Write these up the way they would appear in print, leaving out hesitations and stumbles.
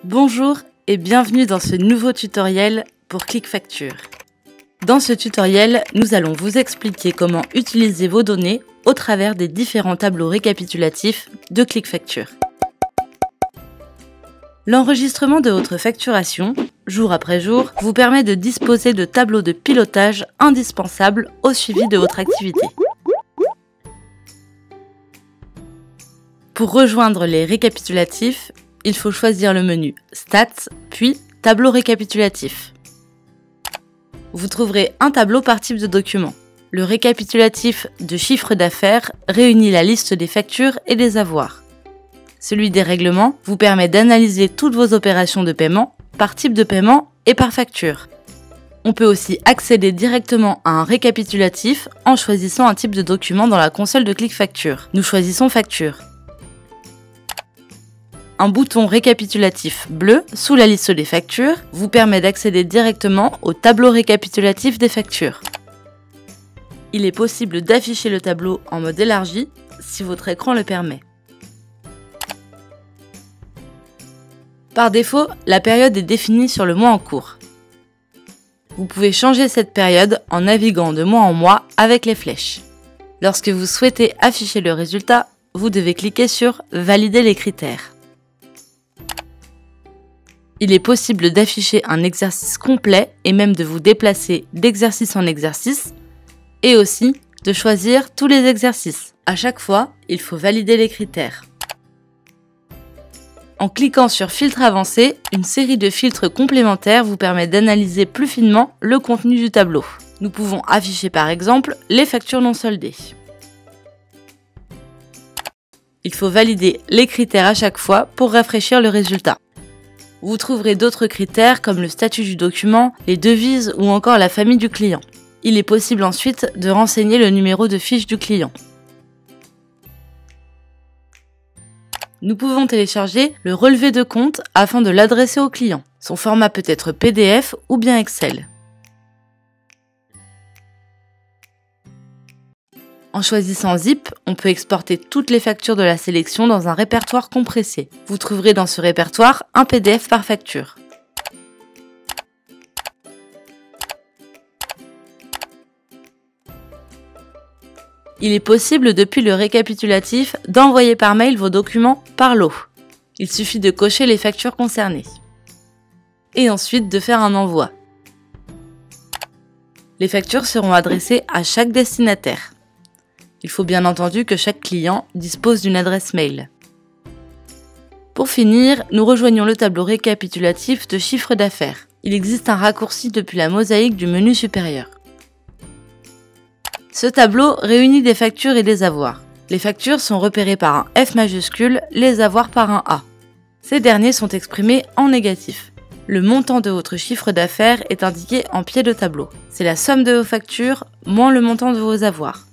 Bonjour et bienvenue dans ce nouveau tutoriel pour ClickFacture. Dans ce tutoriel, nous allons vous expliquer comment utiliser vos données au travers des différents tableaux récapitulatifs de ClickFacture. L'enregistrement de votre facturation, jour après jour, vous permet de disposer de tableaux de pilotage indispensables au suivi de votre activité. Pour rejoindre les récapitulatifs, il faut choisir le menu Stats, puis Tableau récapitulatif. Vous trouverez un tableau par type de document. Le récapitulatif de chiffre d'affaires réunit la liste des factures et des avoirs. Celui des règlements vous permet d'analyser toutes vos opérations de paiement par type de paiement et par facture. On peut aussi accéder directement à un récapitulatif en choisissant un type de document dans la console de ClickFacture. Nous choisissons Facture. Un bouton récapitulatif bleu sous la liste des factures vous permet d'accéder directement au tableau récapitulatif des factures. Il est possible d'afficher le tableau en mode élargi si votre écran le permet. Par défaut, la période est définie sur le mois en cours. Vous pouvez changer cette période en naviguant de mois en mois avec les flèches. Lorsque vous souhaitez afficher le résultat, vous devez cliquer sur « Valider les critères ». Il est possible d'afficher un exercice complet et même de vous déplacer d'exercice en exercice et aussi de choisir tous les exercices. À chaque fois, il faut valider les critères. En cliquant sur Filtre avancé, une série de filtres complémentaires vous permet d'analyser plus finement le contenu du tableau. Nous pouvons afficher par exemple les factures non soldées. Il faut valider les critères à chaque fois pour rafraîchir le résultat. Vous trouverez d'autres critères comme le statut du document, les devises ou encore la famille du client. Il est possible ensuite de renseigner le numéro de fiche du client. Nous pouvons télécharger le relevé de compte afin de l'adresser au client. Son format peut être PDF ou bien Excel. En choisissant Zip, on peut exporter toutes les factures de la sélection dans un répertoire compressé. Vous trouverez dans ce répertoire un PDF par facture. Il est possible depuis le récapitulatif d'envoyer par mail vos documents par lot. Il suffit de cocher les factures concernées. Et ensuite de faire un envoi. Les factures seront adressées à chaque destinataire. Il faut bien entendu que chaque client dispose d'une adresse mail. Pour finir, nous rejoignons le tableau récapitulatif de chiffre d'affaires. Il existe un raccourci depuis la mosaïque du menu supérieur. Ce tableau réunit des factures et des avoirs. Les factures sont repérées par un F majuscule, les avoirs par un A. Ces derniers sont exprimés en négatif. Le montant de votre chiffre d'affaires est indiqué en pied de tableau. C'est la somme de vos factures moins le montant de vos avoirs.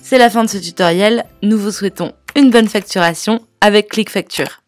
C'est la fin de ce tutoriel, nous vous souhaitons une bonne facturation avec ClickFacture.